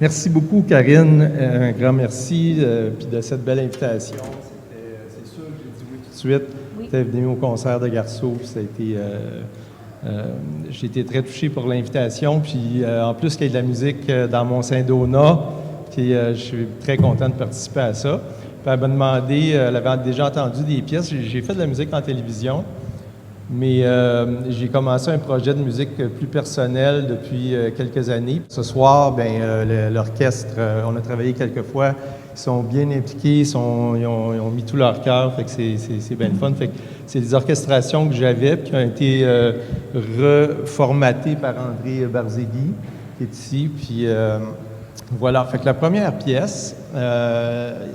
Merci beaucoup, Karine. Un grand merci puis de cette belle invitation. C'est sûr que j'ai dit oui tout de suite. Oui. Tu es venu au concert de Garceau, puis ça a été, j'ai été très touché pour l'invitation. Puis en plus qu'il y ait de la musique dans Mont-Saint-Donat, puis je suis très content de participer à ça. Puis elle m'a demandé, elle avait déjà entendu des pièces. J'ai fait de la musique en télévision. Mais j'ai commencé un projet de musique plus personnel depuis quelques années. Ce soir, l'orchestre, on a travaillé quelques fois, ils sont bien impliqués, ils ont mis tout leur cœur, fait que c'est bien le fun. Fait que c'est des orchestrations que j'avais qui ont été reformatées par André Barzegui, qui est ici. Puis voilà, fait que la première pièce,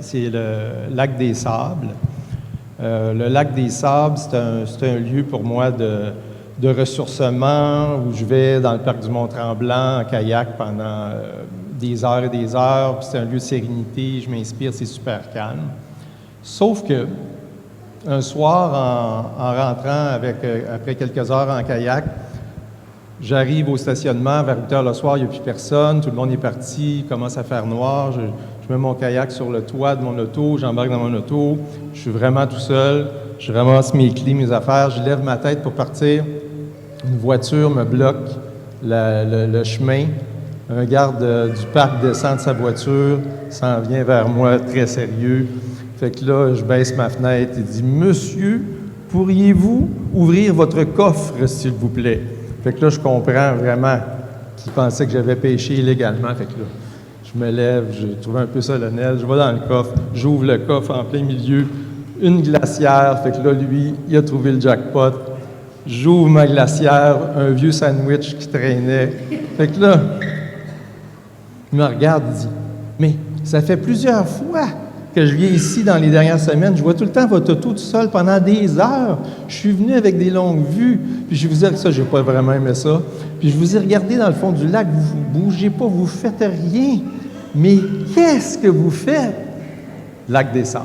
c'est le Lac des Sables. Le lac des Sables, c'est un lieu pour moi de ressourcement où je vais dans le parc du Mont-Tremblant en kayak pendant des heures et des heures. Puis c'est un lieu de sérénité, je m'inspire, c'est super calme. Sauf que un soir, en rentrant après quelques heures en kayak, j'arrive au stationnement, vers 8 heures le soir, il n'y a plus personne, tout le monde est parti, il commence à faire noir. Je mets mon kayak sur le toit de mon auto, j'embarque dans mon auto, je suis vraiment tout seul, je ramasse mes clés, mes affaires, je lève ma tête pour partir. Une voiture me bloque le chemin. Un garde du parc descend de sa voiture, s'en vient vers moi très sérieux. Fait que là, je baisse ma fenêtre et dis « Monsieur, pourriez-vous ouvrir votre coffre, s'il vous plaît? » Fait que là, je comprends vraiment qu'il pensait que j'avais péché illégalement. Fait que là, je me lève, je trouve un peu solennel, je vais dans le coffre, j'ouvre le coffre en plein milieu, une glacière, fait que là, lui, il a trouvé le jackpot. J'ouvre ma glacière, un vieux sandwich qui traînait. Fait que là, il me regarde et dit « Mais ça fait plusieurs fois que je viens ici dans les dernières semaines, je vois tout le temps votre auto tout seul pendant des heures. Je suis venu avec des longues vues, puis je vous ai... Ça, j'ai pas vraiment aimé ça. Puis je vous ai regardé dans le fond du lac, vous bougez pas, vous faites rien. Mais qu'est-ce que vous faites? » Lac des Sables.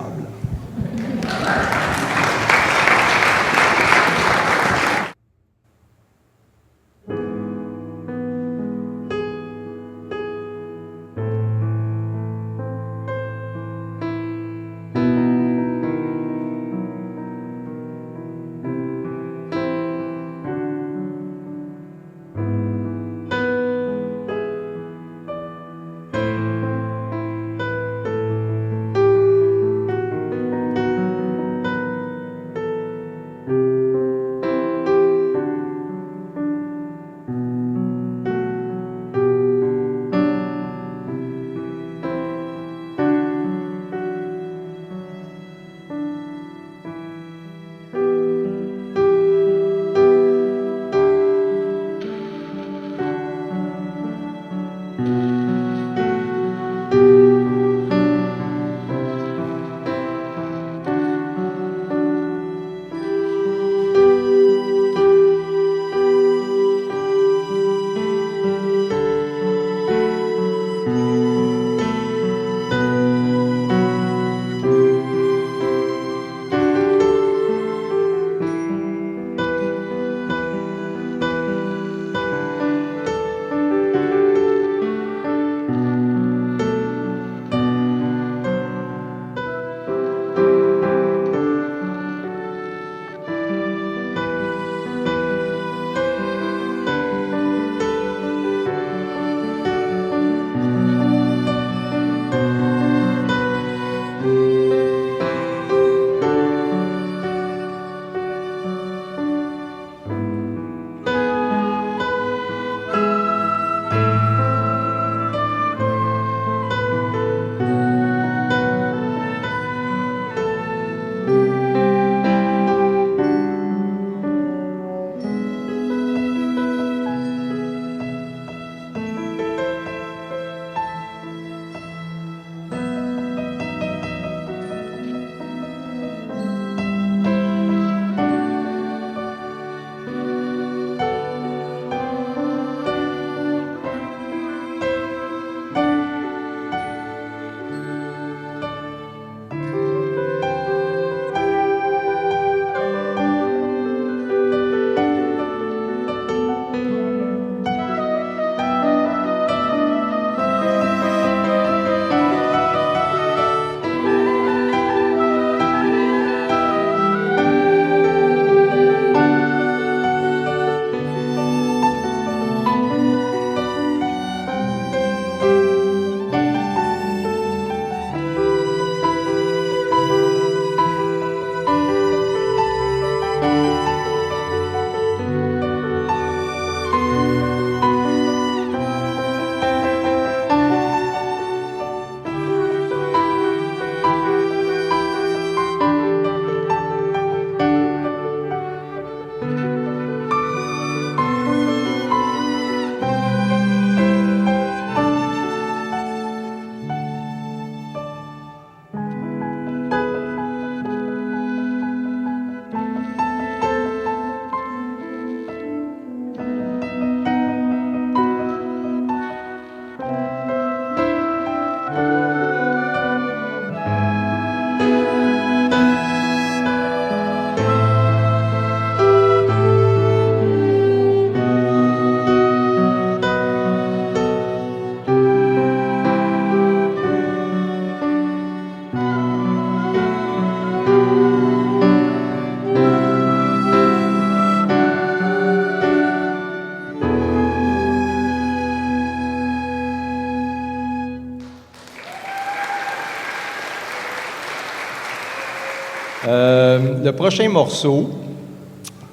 Le prochain morceau,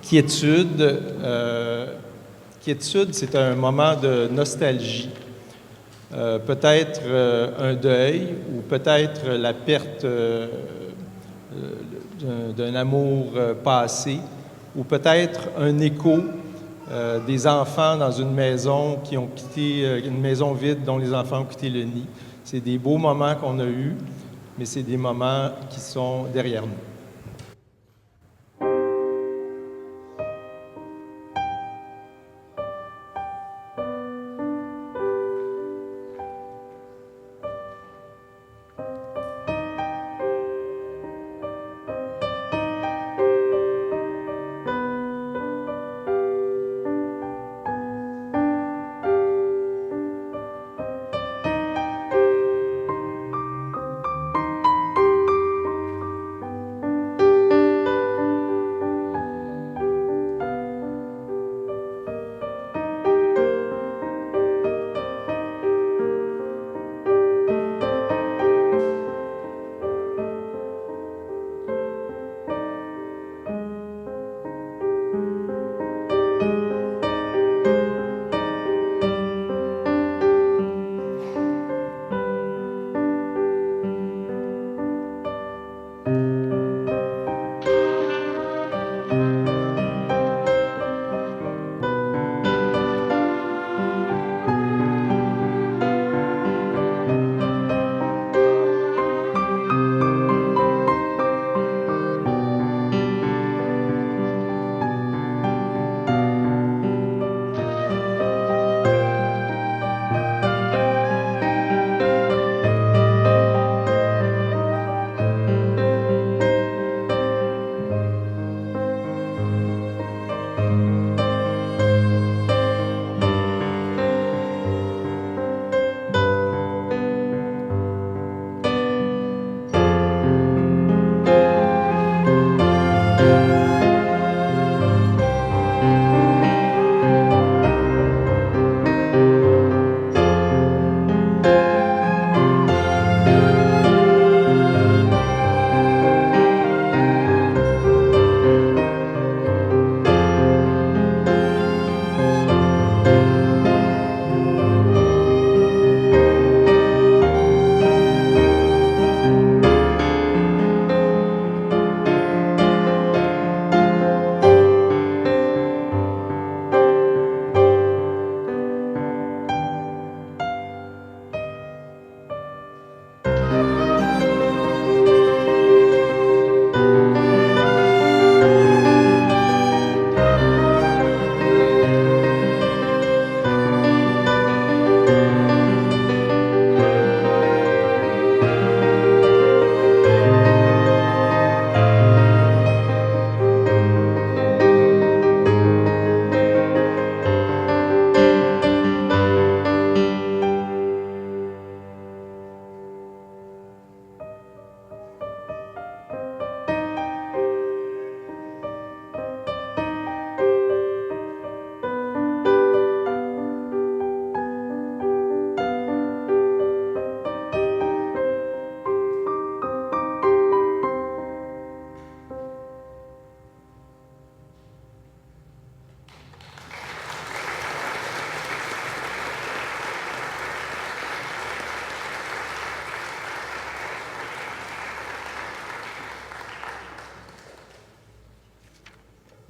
Quiétude, Quiétude, c'est un moment de nostalgie. Peut-être un deuil ou peut-être la perte d'un amour passé ou peut-être un écho des enfants dans une maison qui ont quitté, une maison vide dont les enfants ont quitté le nid. C'est des beaux moments qu'on a eus, mais c'est des moments qui sont derrière nous.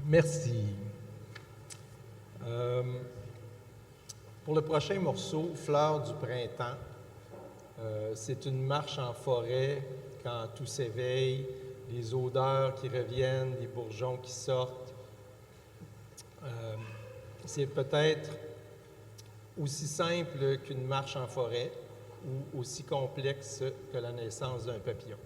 Merci. Pour le prochain morceau, Fleurs du printemps, c'est une marche en forêt quand tout s'éveille, les odeurs qui reviennent, les bourgeons qui sortent. C'est peut-être aussi simple qu'une marche en forêt ou aussi complexe que la naissance d'un papillon.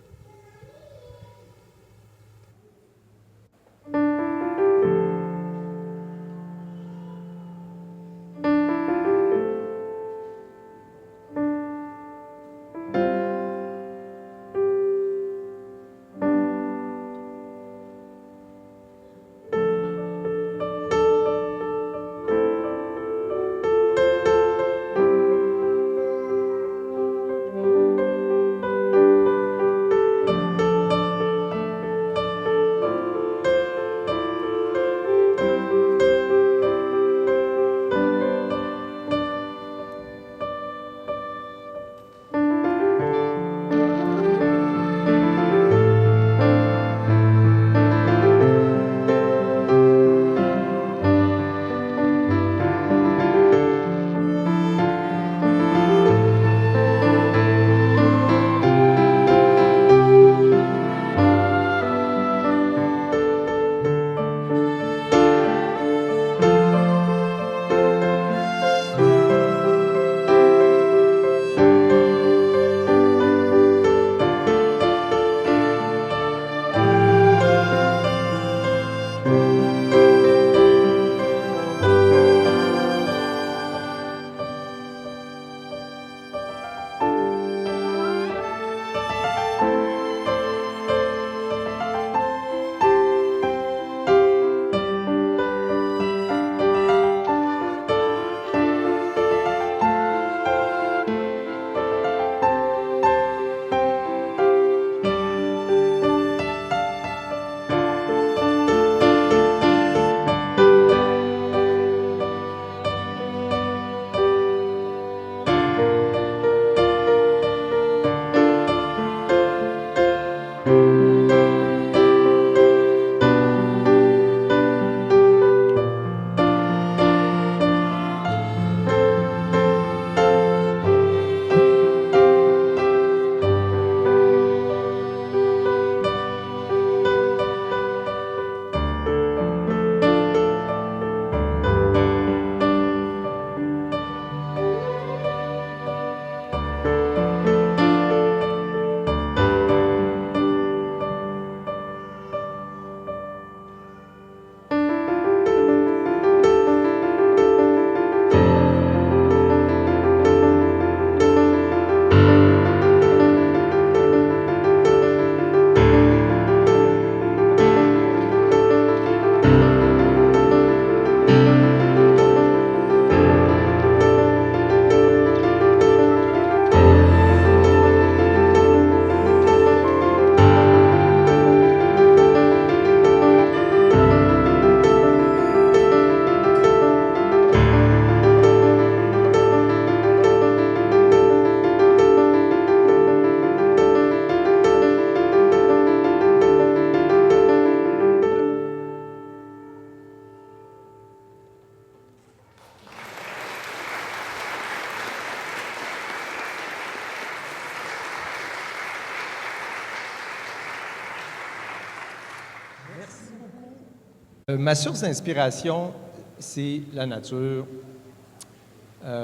Ma source d'inspiration, c'est la nature,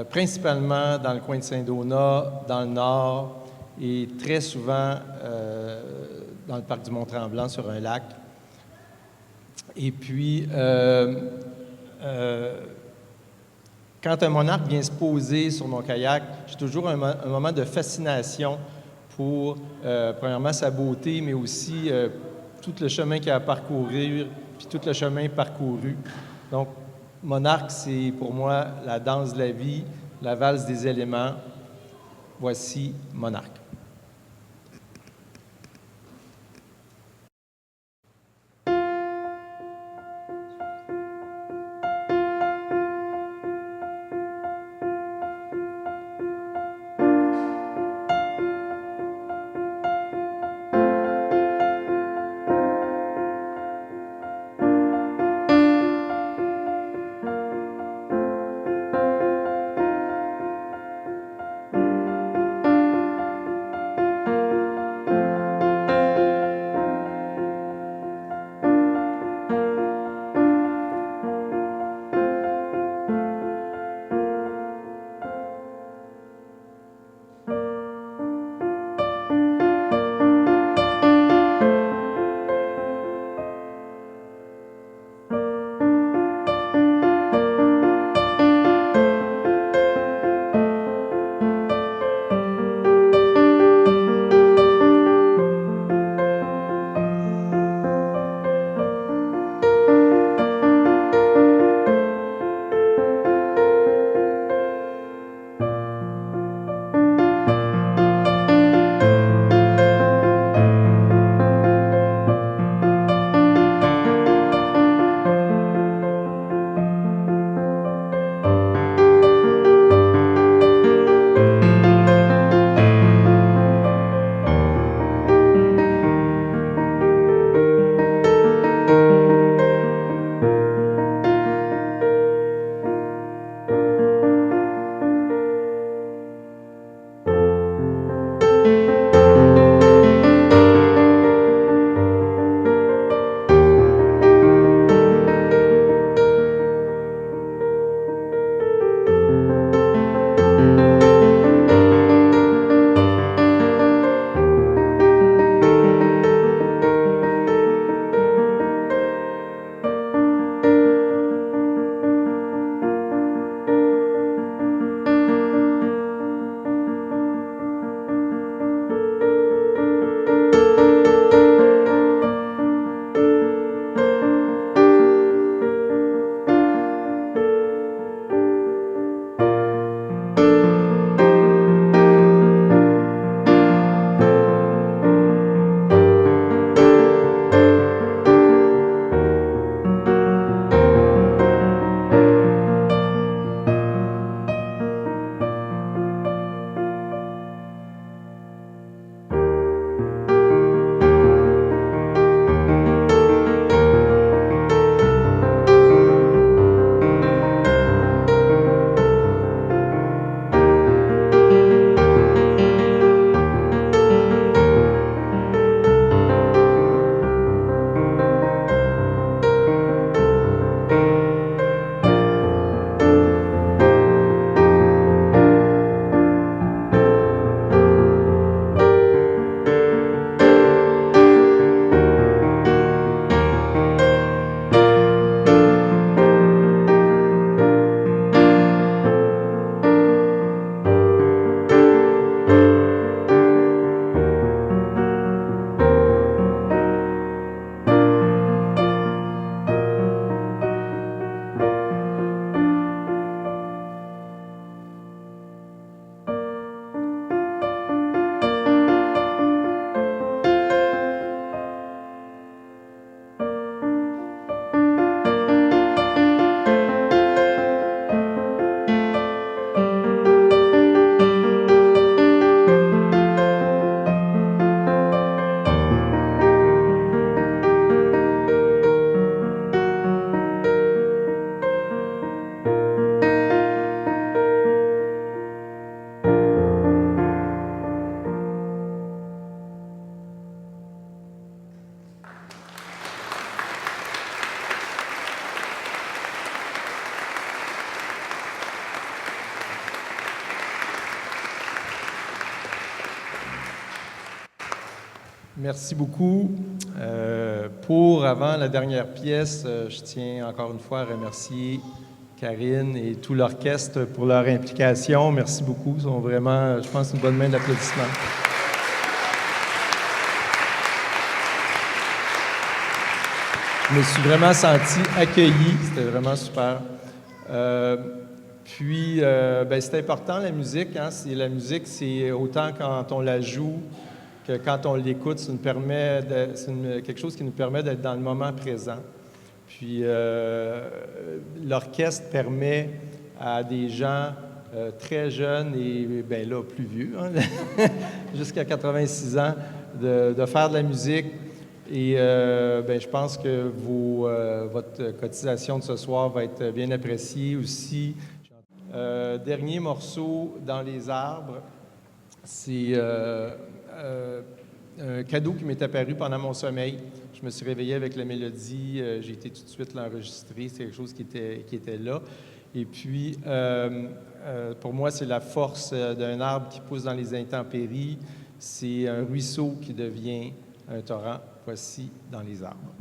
principalement dans le coin de Saint-Donat, dans le nord, et très souvent dans le parc du Mont-Tremblant, sur un lac. Et puis, quand un monarque vient se poser sur mon kayak, j'ai toujours un moment de fascination pour, premièrement, sa beauté, mais aussi tout le chemin qu'il a à parcourir, puis tout le chemin parcouru. Donc, Monarque, c'est pour moi la danse de la vie, la valse des éléments. Voici Monarque. Merci beaucoup. Pour avant la dernière pièce, je tiens encore une fois à remercier Karine et tout l'orchestre pour leur implication. Merci beaucoup. Ils sont vraiment, je pense, une bonne main d'applaudissements. Je me suis vraiment senti accueilli. C'était vraiment super. C'est important, la musique. Hein? La musique, c'est autant quand on la joue que quand on l'écoute, c'est quelque chose qui nous permet d'être dans le moment présent. Puis, l'orchestre permet à des gens très jeunes et, plus vieux, hein, jusqu'à 86 ans, de faire de la musique. Et je pense que votre cotisation de ce soir va être bien appréciée aussi. Dernier morceau, Dans les arbres, c'est un cadeau qui m'est apparu pendant mon sommeil. Je me suis réveillé avec la mélodie, j'ai été tout de suite l'enregistrer, c'est quelque chose qui était là. Et puis, pour moi, c'est la force d'un arbre qui pousse dans les intempéries, c'est un ruisseau qui devient un torrent. Voici Dans les arbres.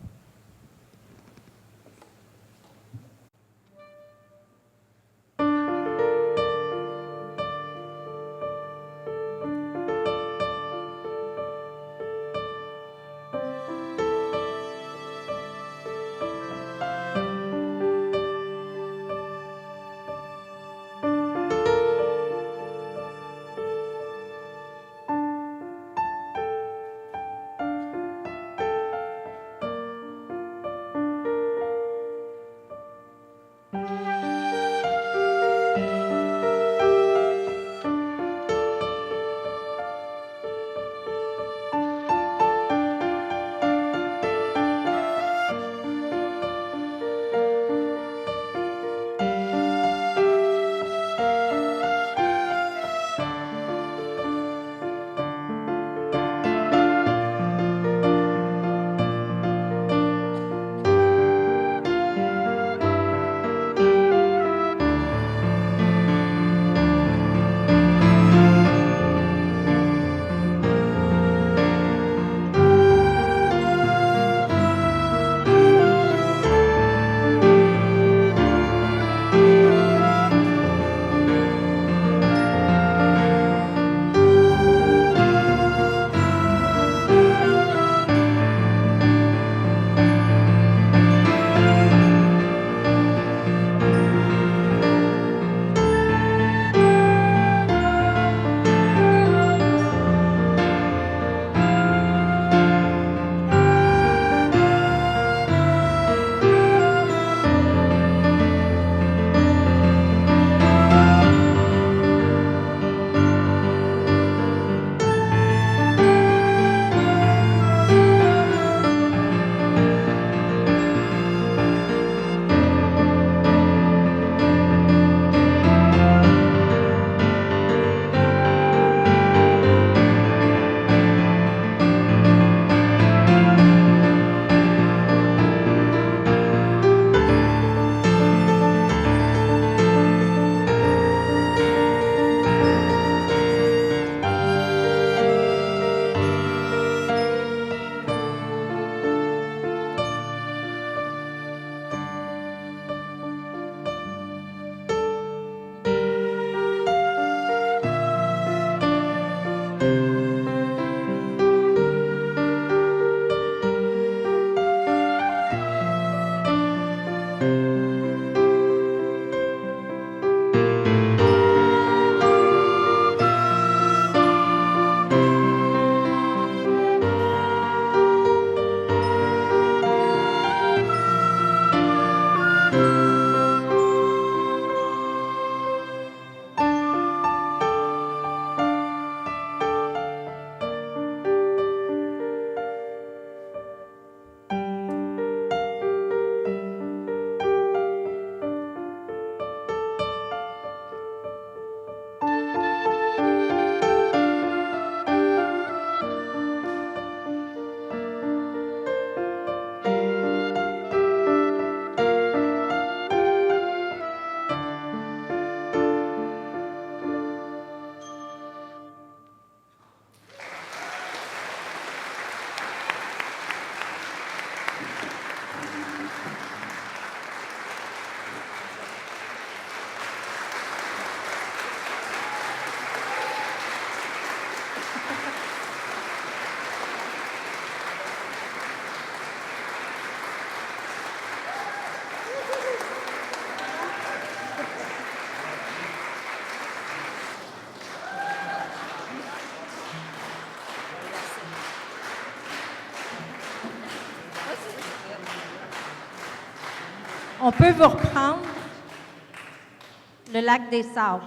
On peut vous reprendre le lac des Sables.